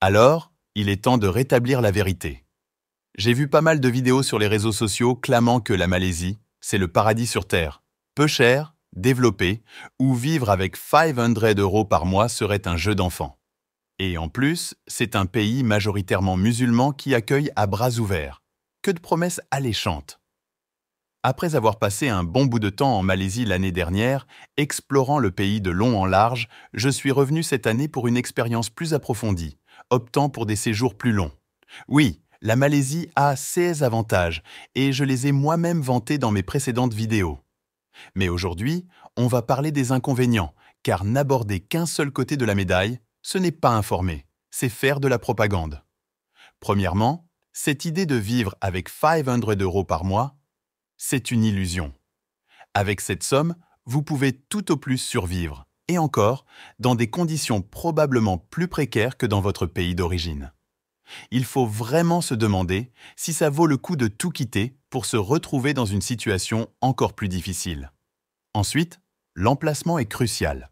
Alors, il est temps de rétablir la vérité. J'ai vu pas mal de vidéos sur les réseaux sociaux clamant que la Malaisie, c'est le paradis sur Terre. Peu cher, développé, où vivre avec 500 € par mois serait un jeu d'enfant. Et en plus, c'est un pays majoritairement musulman qui accueille à bras ouverts. Que de promesses alléchantes. Après avoir passé un bon bout de temps en Malaisie l'année dernière, explorant le pays de long en large, je suis revenu cette année pour une expérience plus approfondie, optant pour des séjours plus longs. Oui, la Malaisie a ses avantages, et je les ai moi-même vantés dans mes précédentes vidéos. Mais aujourd'hui, on va parler des inconvénients, car n'aborder qu'un seul côté de la médaille, ce n'est pas informer, c'est faire de la propagande. Premièrement, cette idée de vivre avec 500 € par mois, c'est une illusion. Avec cette somme, vous pouvez tout au plus survivre, et encore, dans des conditions probablement plus précaires que dans votre pays d'origine. Il faut vraiment se demander si ça vaut le coup de tout quitter pour se retrouver dans une situation encore plus difficile. Ensuite, l'emplacement est crucial.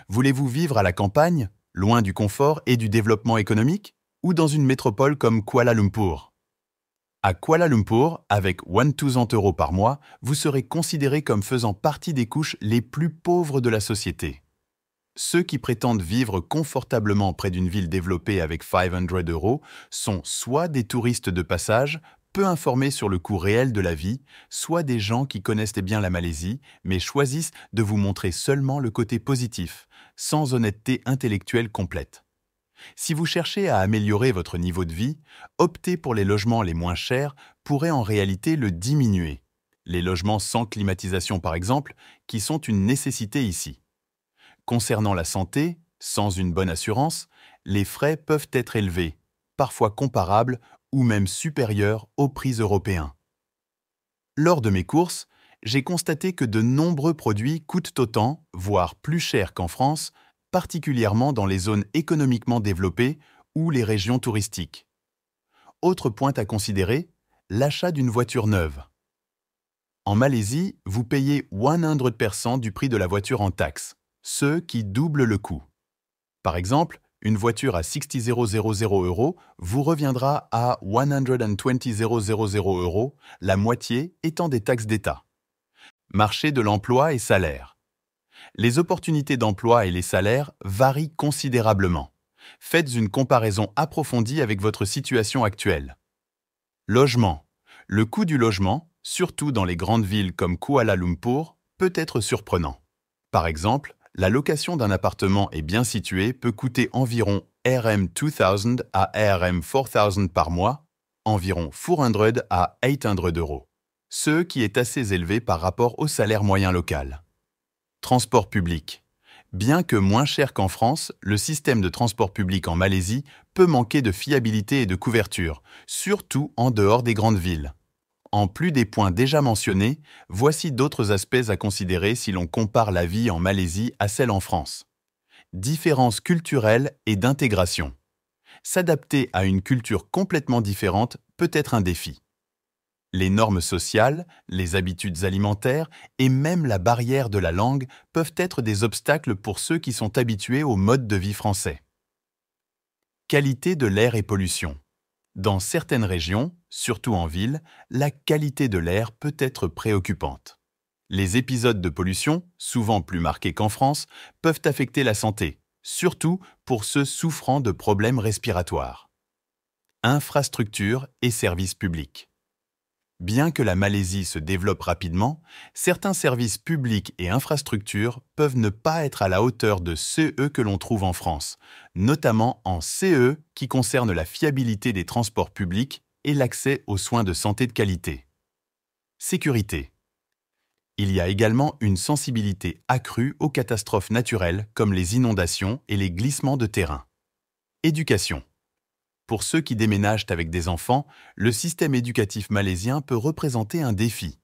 Voulez-vous vivre à la campagne, loin du confort et du développement économique, ou dans une métropole comme Kuala Lumpur ? À Kuala Lumpur, avec 1,200 € par mois, vous serez considéré comme faisant partie des couches les plus pauvres de la société. Ceux qui prétendent vivre confortablement près d'une ville développée avec 500 € sont soit des touristes de passage, peu informés sur le coût réel de la vie, soit des gens qui connaissent bien la Malaisie, mais choisissent de vous montrer seulement le côté positif, sans honnêteté intellectuelle complète. Si vous cherchez à améliorer votre niveau de vie, opter pour les logements les moins chers pourrait en réalité le diminuer. Les logements sans climatisation par exemple, qui sont une nécessité ici. Concernant la santé, sans une bonne assurance, les frais peuvent être élevés, parfois comparables ou même supérieurs aux prix européens. Lors de mes courses, j'ai constaté que de nombreux produits coûtent autant, voire plus cher qu'en France, particulièrement dans les zones économiquement développées ou les régions touristiques. Autre point à considérer, l'achat d'une voiture neuve. En Malaisie, vous payez 100% du prix de la voiture en taxes, ce qui double le coût. Par exemple, une voiture à 60,000 € vous reviendra à 120,000 €, la moitié étant des taxes d'État. Marché de l'emploi et salaire. Les opportunités d'emploi et les salaires varient considérablement. Faites une comparaison approfondie avec votre situation actuelle. Logement. Le coût du logement, surtout dans les grandes villes comme Kuala Lumpur, peut être surprenant. Par exemple, la location d'un appartement est bien situé peut coûter environ RM2000 à RM4000 par mois, environ 400 à 800 €, ce qui est assez élevé par rapport au salaire moyen local. Transport public. Bien que moins cher qu'en France, le système de transport public en Malaisie peut manquer de fiabilité et de couverture, surtout en dehors des grandes villes. En plus des points déjà mentionnés, voici d'autres aspects à considérer si l'on compare la vie en Malaisie à celle en France. Différences culturelles et d'intégration. S'adapter à une culture complètement différente peut être un défi. Les normes sociales, les habitudes alimentaires et même la barrière de la langue peuvent être des obstacles pour ceux qui sont habitués au mode de vie français. Qualité de l'air et pollution. Dans certaines régions, surtout en ville, la qualité de l'air peut être préoccupante. Les épisodes de pollution, souvent plus marqués qu'en France, peuvent affecter la santé, surtout pour ceux souffrant de problèmes respiratoires. Infrastructures et services publics. Bien que la Malaisie se développe rapidement, certains services publics et infrastructures peuvent ne pas être à la hauteur de ceux que l'on trouve en France, notamment en CE qui concerne la fiabilité des transports publics et l'accès aux soins de santé de qualité. Sécurité. Il y a également une sensibilité accrue aux catastrophes naturelles comme les inondations et les glissements de terrain. Éducation. Pour ceux qui déménagent avec des enfants, le système éducatif malaisien peut représenter un défi.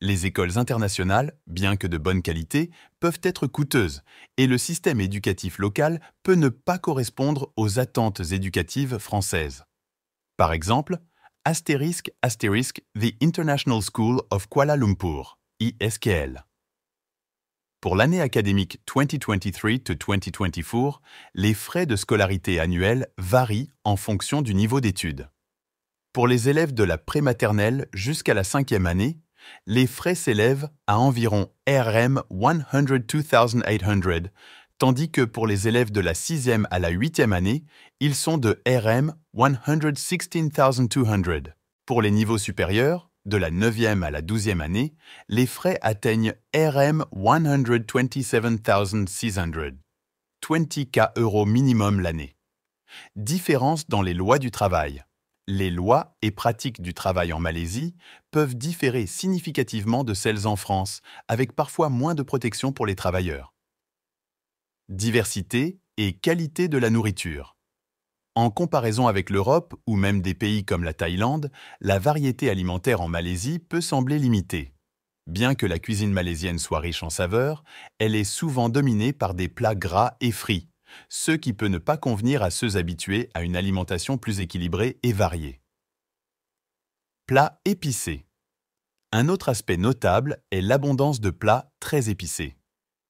Les écoles internationales, bien que de bonne qualité, peuvent être coûteuses et le système éducatif local peut ne pas correspondre aux attentes éducatives françaises. Par exemple, *** The International School of Kuala Lumpur, ISKL. Pour l'année académique 2023-2024, les frais de scolarité annuels varient en fonction du niveau d'études. Pour les élèves de la prématernelle jusqu'à la 5e année, les frais s'élèvent à environ RM 102,800, tandis que pour les élèves de la 6e à la 8e année, ils sont de RM 116,200. Pour les niveaux supérieurs, de la 9e à la 12e année, les frais atteignent RM 127,600, 20K euros minimum l'année. Différence dans les lois du travail. Les lois et pratiques du travail en Malaisie peuvent différer significativement de celles en France, avec parfois moins de protection pour les travailleurs. Diversité et qualité de la nourriture. En comparaison avec l'Europe ou même des pays comme la Thaïlande, la variété alimentaire en Malaisie peut sembler limitée. Bien que la cuisine malaisienne soit riche en saveurs, elle est souvent dominée par des plats gras et frits, ce qui peut ne pas convenir à ceux habitués à une alimentation plus équilibrée et variée. Plats épicés. Un autre aspect notable est l'abondance de plats très épicés.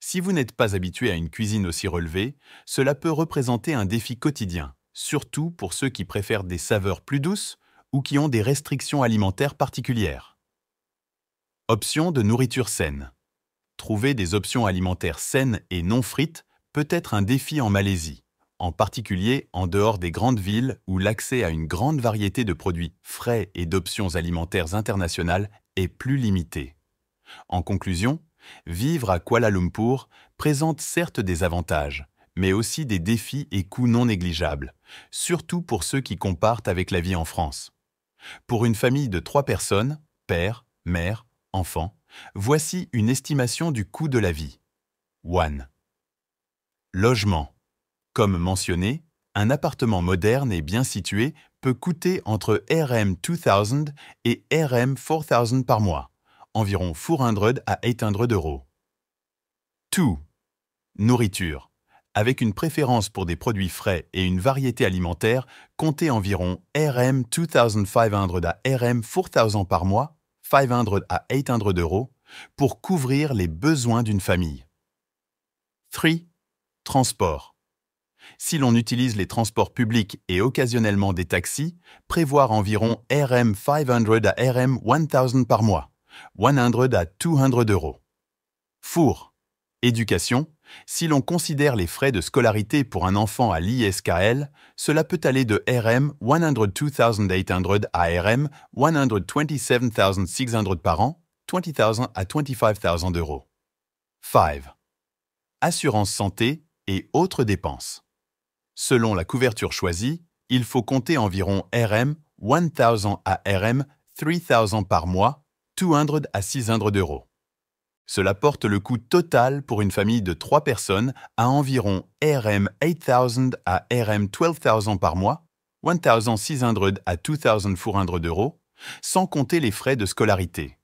Si vous n'êtes pas habitué à une cuisine aussi relevée, cela peut représenter un défi quotidien, surtout pour ceux qui préfèrent des saveurs plus douces ou qui ont des restrictions alimentaires particulières. Options de nourriture saine. Trouver des options alimentaires saines et non frites peut être un défi en Malaisie, en particulier en dehors des grandes villes où l'accès à une grande variété de produits frais et d'options alimentaires internationales est plus limité. En conclusion, vivre à Kuala Lumpur présente certes des avantages, mais aussi des défis et coûts non négligeables, surtout pour ceux qui comparent avec la vie en France. Pour une famille de 3 personnes, père, mère, enfant, voici une estimation du coût de la vie. 1. Logement. Comme mentionné, un appartement moderne et bien situé peut coûter entre RM 2000 et RM 4000 par mois, environ 400 à 800 euros. 2. Nourriture. Avec une préférence pour des produits frais et une variété alimentaire, comptez environ RM 2500 à RM 4000 par mois, 500 à 800 euros, pour couvrir les besoins d'une famille. 3. Transport. Si l'on utilise les transports publics et occasionnellement des taxis, prévoir environ RM 500 à RM 1000 par mois, 100 à 200 euros. Four. Éducation. Si l'on considère les frais de scolarité pour un enfant à l'ISKL, cela peut aller de RM 102,800 à RM 127,600 par an, 20,000 à 25,000 euros. 5. Assurance santé et autres dépenses. Selon la couverture choisie, il faut compter environ RM 1000 à RM 3000 par mois, 200 à 600 euros. Cela porte le coût total pour une famille de 3 personnes à environ RM 8000 à RM 12000 par mois, 1600 à 2400 euros, sans compter les frais de scolarité.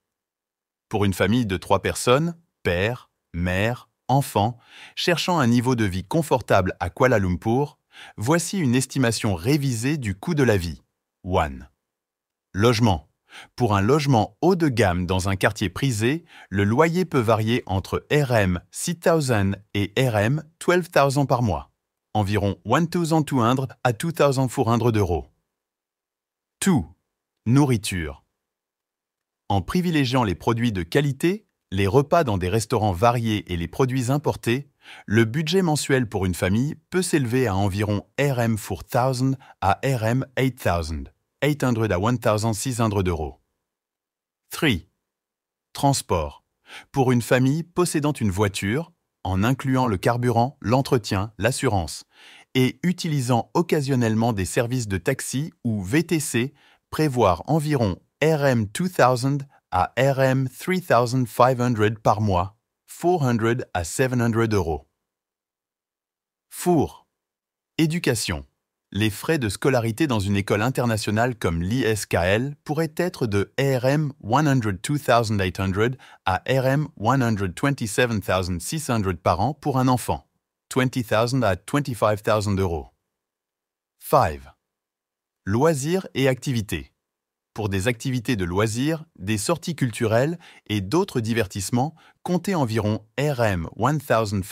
Pour une famille de 3 personnes, père, mère, enfant, cherchant un niveau de vie confortable à Kuala Lumpur, voici une estimation révisée du coût de la vie. 1. Logement. Pour un logement haut de gamme dans un quartier prisé, le loyer peut varier entre RM 6000 et RM 12000 par mois, environ 1200 à 2400 euros. 2. Nourriture. En privilégiant les produits de qualité, les repas dans des restaurants variés et les produits importés, le budget mensuel pour une famille peut s'élever à environ RM 4000 à RM 8000. 800 à 1600 euros. 3. Transport. Pour une famille possédant une voiture, en incluant le carburant, l'entretien, l'assurance, et utilisant occasionnellement des services de taxi ou VTC, prévoir environ RM 2000 à RM 3500 par mois, 400 à 700 euros. Four. Éducation. Les frais de scolarité dans une école internationale comme l'ISKL pourraient être de RM 102,800 à RM 127,600 par an pour un enfant, 20,000 à 25,000 euros. 5. Loisirs et activités. Pour des activités de loisirs, des sorties culturelles et d'autres divertissements, comptez environ RM 1500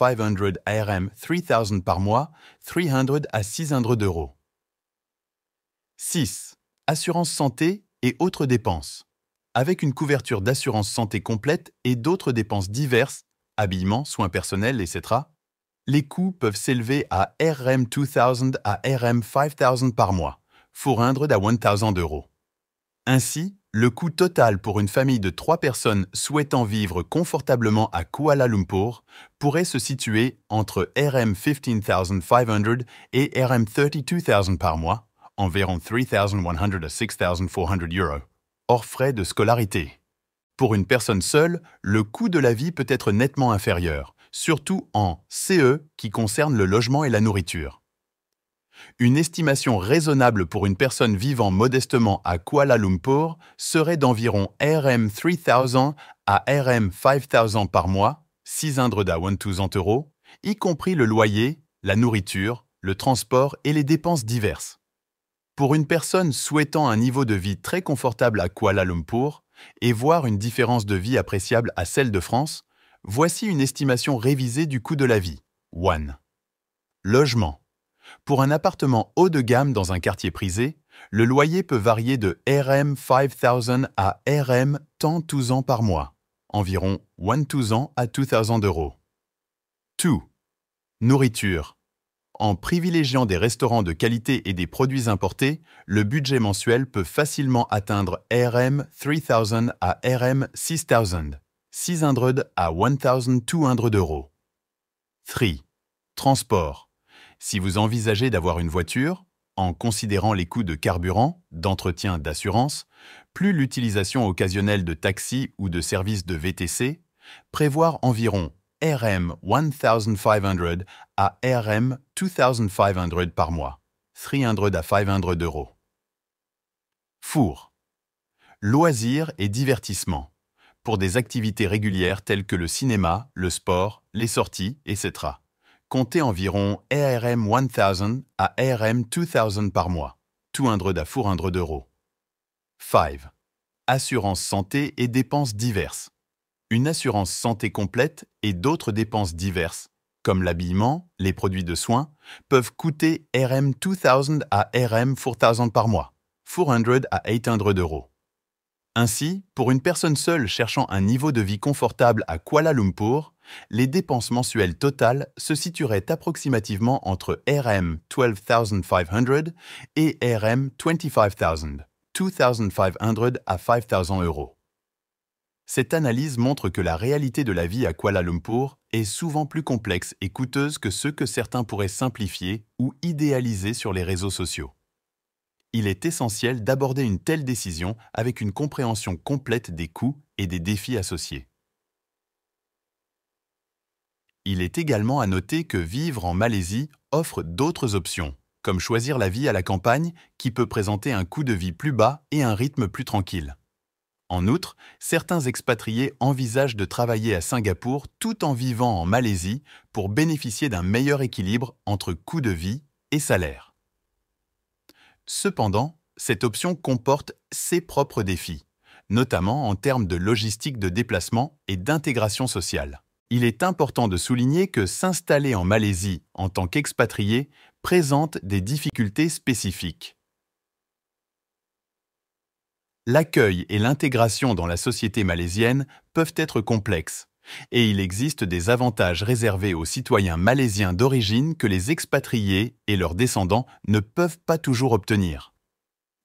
à RM 3000 par mois, 300 à 600 €. 6. Assurance santé et autres dépenses. Avec une couverture d'assurance santé complète et d'autres dépenses diverses, habillement, soins personnels, etc., les coûts peuvent s'élever à RM 2000 à RM 5000 par mois, 400 à 1000 €. Ainsi, le coût total pour une famille de 3 personnes souhaitant vivre confortablement à Kuala Lumpur pourrait se situer entre RM 15,500 et RM 32,000 par mois, environ 3,100 à 6,400 €, hors frais de scolarité. Pour une personne seule, le coût de la vie peut être nettement inférieur, surtout en CE qui concerne le logement et la nourriture. Une estimation raisonnable pour une personne vivant modestement à Kuala Lumpur serait d'environ RM 3000 à RM 5000 par mois, 600 à 1200 €, y compris le loyer, la nourriture, le transport et les dépenses diverses. Pour une personne souhaitant un niveau de vie très confortable à Kuala Lumpur et voir une différence de vie appréciable à celle de France, voici une estimation révisée du coût de la vie. 1. Logement. Pour un appartement haut de gamme dans un quartier prisé, le loyer peut varier de RM 5000 à RM 10,000 par mois, environ 1000 à 2000 €. 2. Nourriture. En privilégiant des restaurants de qualité et des produits importés, le budget mensuel peut facilement atteindre RM 3000 à RM 6000, 600 à 1200 €. 3. Transport. Si vous envisagez d'avoir une voiture, en considérant les coûts de carburant, d'entretien, d'assurance, plus l'utilisation occasionnelle de taxis ou de services de VTC, prévoir environ RM 1500 à RM 2500 par mois, 300 à 500 €. Four. Loisirs et divertissements. Pour des activités régulières telles que le cinéma, le sport, les sorties, etc. Comptez environ RM 1000 à RM 2000 par mois, 200 à 400 €. 5. Assurance santé et dépenses diverses. Une assurance santé complète et d'autres dépenses diverses, comme l'habillement, les produits de soins, peuvent coûter RM 2000 à RM 4000 par mois, 400 à 800 €. Ainsi, pour une personne seule cherchant un niveau de vie confortable à Kuala Lumpur, les dépenses mensuelles totales se situeraient approximativement entre RM 12,500 et RM 25,000, 2,500 à 5,000 €. Cette analyse montre que la réalité de la vie à Kuala Lumpur est souvent plus complexe et coûteuse que ce que certains pourraient simplifier ou idéaliser sur les réseaux sociaux. Il est essentiel d'aborder une telle décision avec une compréhension complète des coûts et des défis associés. Il est également à noter que vivre en Malaisie offre d'autres options, comme choisir la vie à la campagne qui peut présenter un coût de vie plus bas et un rythme plus tranquille. En outre, certains expatriés envisagent de travailler à Singapour tout en vivant en Malaisie pour bénéficier d'un meilleur équilibre entre coût de vie et salaire. Cependant, cette option comporte ses propres défis, notamment en termes de logistique de déplacement et d'intégration sociale. Il est important de souligner que s'installer en Malaisie en tant qu'expatrié présente des difficultés spécifiques. L'accueil et l'intégration dans la société malaisienne peuvent être complexes, et il existe des avantages réservés aux citoyens malaisiens d'origine que les expatriés et leurs descendants ne peuvent pas toujours obtenir.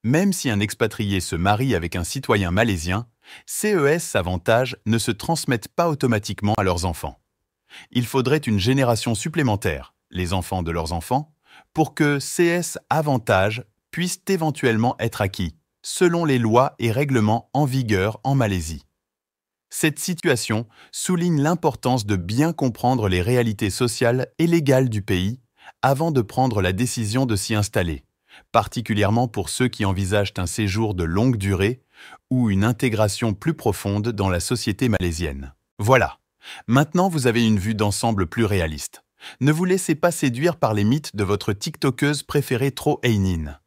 Même si un expatrié se marie avec un citoyen malaisien, ces avantages ne se transmettent pas automatiquement à leurs enfants. Il faudrait une génération supplémentaire, les enfants de leurs enfants, pour que ces avantages puissent éventuellement être acquis, selon les lois et règlements en vigueur en Malaisie. Cette situation souligne l'importance de bien comprendre les réalités sociales et légales du pays avant de prendre la décision de s'y installer, particulièrement pour ceux qui envisagent un séjour de longue durée ou une intégration plus profonde dans la société malaisienne. Voilà, maintenant vous avez une vue d'ensemble plus réaliste. Ne vous laissez pas séduire par les mythes de votre TikTokeuse préférée Tro Heinin.